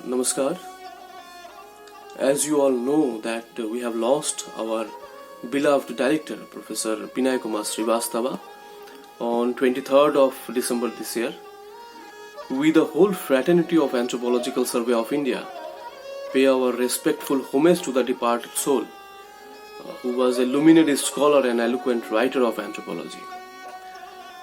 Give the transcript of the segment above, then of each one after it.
Namaskar. As you all know that we have lost our beloved director, Professor Binay Kumar Srivastava, on 23rd of December this year. We, the whole fraternity of Anthropological Survey of India, pay our respectful homage to the departed soul, who was a luminary scholar and eloquent writer of anthropology.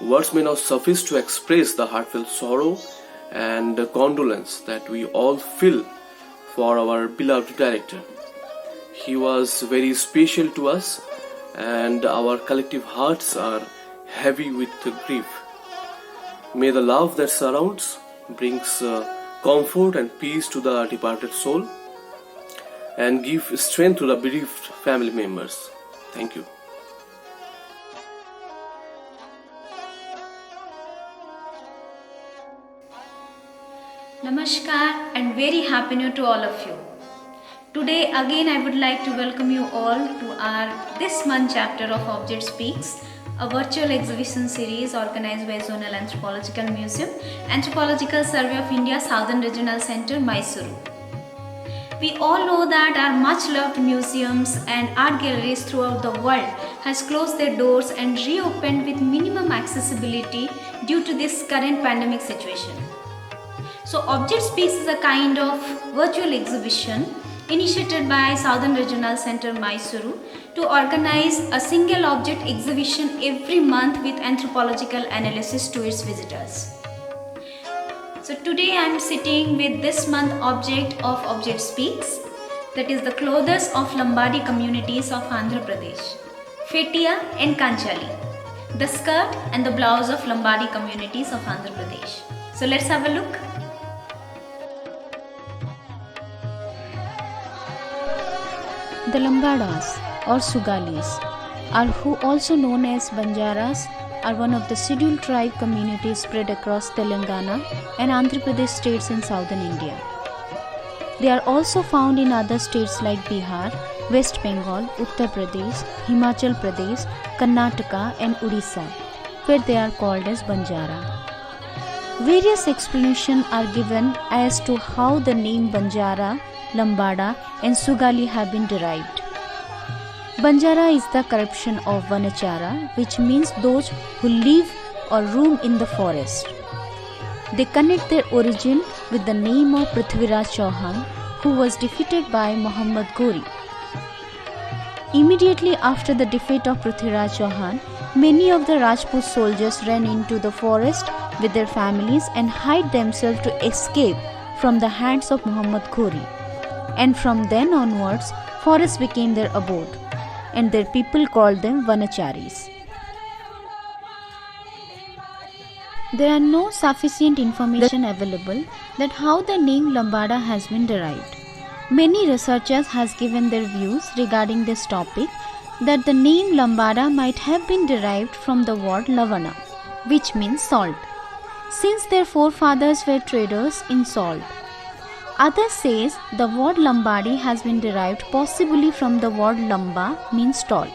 Words may not suffice to express the heartfelt sorrow and condolence that we all feel for our beloved director. He was very special to us, and our collective hearts are heavy with grief. May the love that surrounds brings comfort and peace to the departed soul and give strength to the bereaved family members. Thank you. Namaskar and very happy new to all of you. Today again I would like to welcome you all to our this month chapter of Object Speaks, a virtual exhibition series organized by Zonal Anthropological Museum, Anthropological Survey of India, Southern Regional Center, Mysuru. We all know that our much loved museums and art galleries throughout the world has closed their doors and reopened with minimum accessibility due to this current pandemic situation. So Object Speaks is a kind of virtual exhibition initiated by Southern Regional Center Mysuru to organize a single object exhibition every month with anthropological analysis to its visitors. So today I am sitting with this month object of Object Speaks, that is the clothes of Lambadi communities of Andhra Pradesh, Fetia and Kanchali, the skirt and the blouse of Lambadi communities of Andhra Pradesh. So let's have a look. The Lambadas or Sugalis, who also known as Banjaras, are one of the scheduled tribe communities spread across Telangana and Andhra Pradesh states in southern India. They are also found in other states like Bihar, West Bengal, Uttar Pradesh, Himachal Pradesh, Karnataka and Odisha, where they are called as Banjara. Various explanations are given as to how the name Banjara, Lambada and Sugali have been derived. Banjara is the corruption of Vanachara, which means those who live or roam in the forest. They connect their origin with the name of Prithviraj Chauhan, who was defeated by Muhammad Ghori. Immediately after the defeat of Prithviraj Chauhan, many of the Rajput soldiers ran into the forest with their families and hid themselves to escape from the hands of Muhammad Ghori. And from then onwards, forest became their abode, and their people called them Vanacharis. There are no sufficient information available that how the name Lambada has been derived. Many researchers has given their views regarding this topic that the name Lambada might have been derived from the word Lavana, which means salt, since their forefathers were traders in salt. Others says the word Lambadi has been derived possibly from the word Lamba, means tall.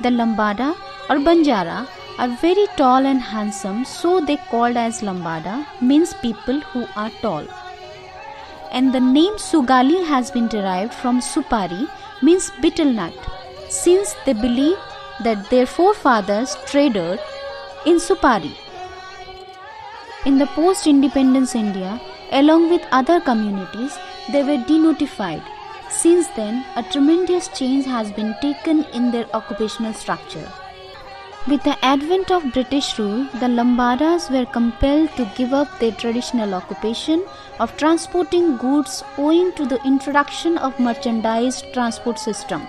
The Lambada or Banjara are very tall and handsome, so they called as Lambada, means people who are tall. And the name Sugali has been derived from Supari, means betel nut, since they believe that their forefathers traded in Supari. In the post-independence India, along with other communities, they were denotified. Since then, a tremendous change has been taken in their occupational structure. With the advent of British rule, the Lambadas were compelled to give up their traditional occupation of transporting goods owing to the introduction of merchandise transport system,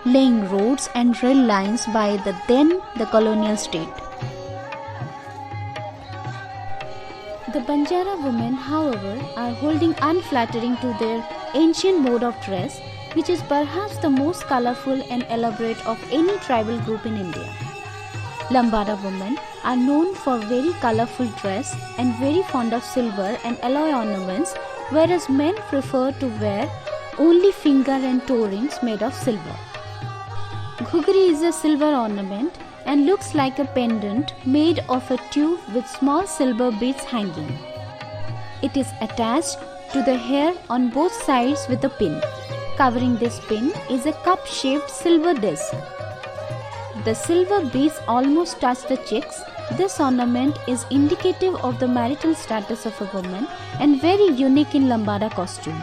laying roads and rail lines by the colonial state. The Banjara women, however, are holding unflattering to their ancient mode of dress, which is perhaps the most colorful and elaborate of any tribal group in India. Lambada women are known for very colorful dress and very fond of silver and alloy ornaments, whereas men prefer to wear only finger and toe rings made of silver. Ghugri is a silver ornament and looks like a pendant made of a tube with small silver beads hanging. It is attached to the hair on both sides with a pin. Covering this pin is a cup-shaped silver disc. The silver beads almost touch the cheeks. This ornament is indicative of the marital status of a woman and very unique in Lambada costume.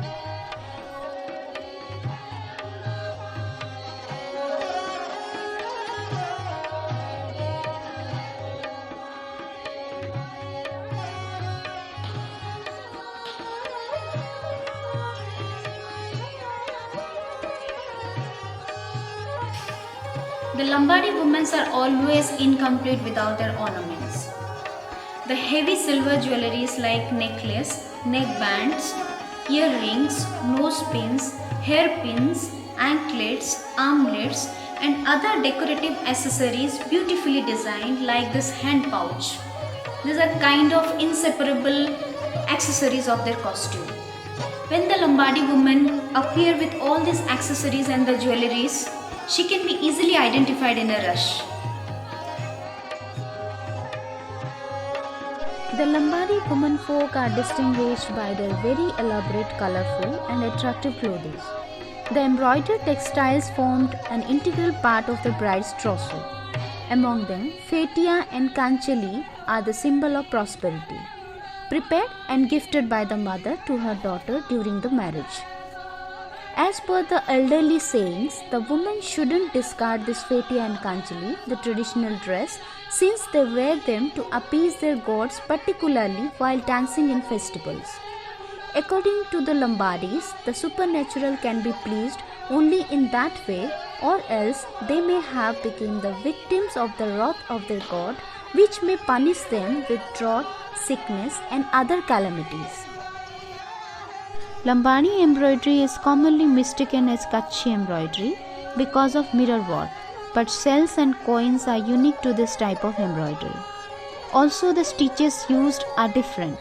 The Lambadi women are always incomplete without their ornaments. The heavy silver jewelries like necklace, neck bands, earrings, nose pins, hairpins, anklets, armlets, and other decorative accessories beautifully designed like this hand pouch. These are kind of inseparable accessories of their costume. When the Lambadi women appear with all these accessories and the jewelries, she can be easily identified in a rush. The Lambadi women folk are distinguished by their very elaborate, colorful and attractive clothing. The embroidered textiles formed an integral part of the bride's trousseau. Among them, Fetia and Kanchali are the symbol of prosperity, prepared and gifted by the mother to her daughter during the marriage. As per the elderly sayings, the woman shouldn't discard this Fetia and Kanchali, the traditional dress, since they wear them to appease their gods, particularly while dancing in festivals. According to the Lambadis, the supernatural can be pleased only in that way, or else they may have become the victims of the wrath of their god, which may punish them with drought, sickness, and other calamities. Lambadi embroidery is commonly mistaken as Kutchi embroidery because of mirror work, but shells and coins are unique to this type of embroidery. Also, the stitches used are different.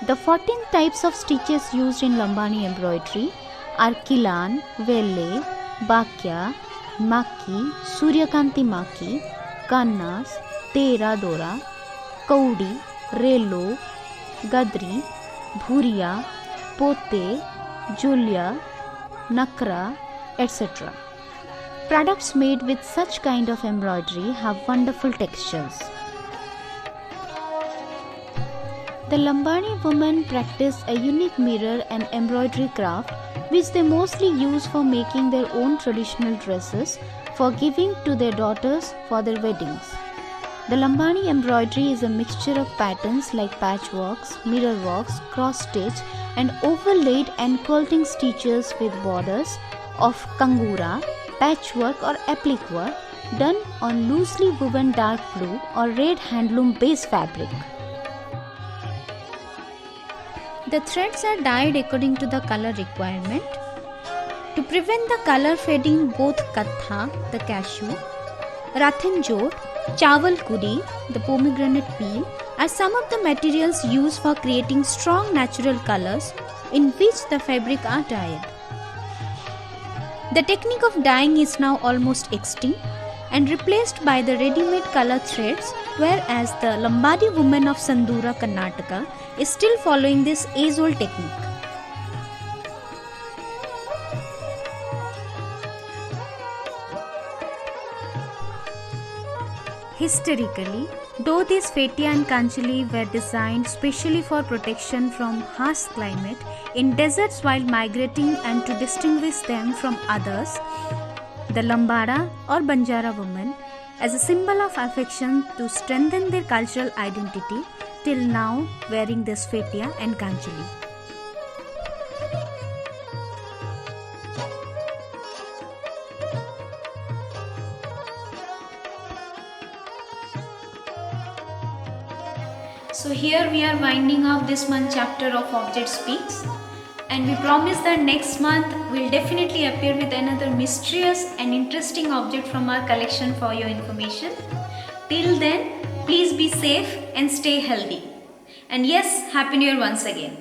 The 14 types of stitches used in Lambadi embroidery are Kilan, Velle, Bakya, Maki, Suryakanti Maki, Kannas, Tera Dora, Kaudi, Relo, Gadri, Bhuria, Pote, Julia, Nakra, etc. Products made with such kind of embroidery have wonderful textures. The Lambadi women practice a unique mirror and embroidery craft which they mostly use for making their own traditional dresses for giving to their daughters for their weddings. The Lambadi embroidery is a mixture of patterns like patchworks, mirror works, cross stitch and overlaid and quilting stitches with borders of kangura, patchwork or applique work done on loosely woven dark blue or red handloom base fabric. The threads are dyed according to the color requirement. To prevent the color fading, both katha, the cashew, rathanjot, chawal kudi, the pomegranate peel, are some of the materials used for creating strong natural colors in which the fabric are dyed. The technique of dyeing is now almost extinct and replaced by the ready-made color threads, whereas the Lambadi women of Sandura, Karnataka is still following this age-old technique. Historically, though these Fetia and Kanchali were designed specially for protection from harsh climate in deserts while migrating and to distinguish them from others, the Lambada or Banjara women, as a symbol of affection to strengthen their cultural identity, till now wearing this Fetia and Kanchali. So here we are winding up this month chapter of Object Speaks, and we promise that next month we'll definitely appear with another mysterious and interesting object from our collection for your information. Till then, please be safe and stay healthy. And yes, Happy New Year once again.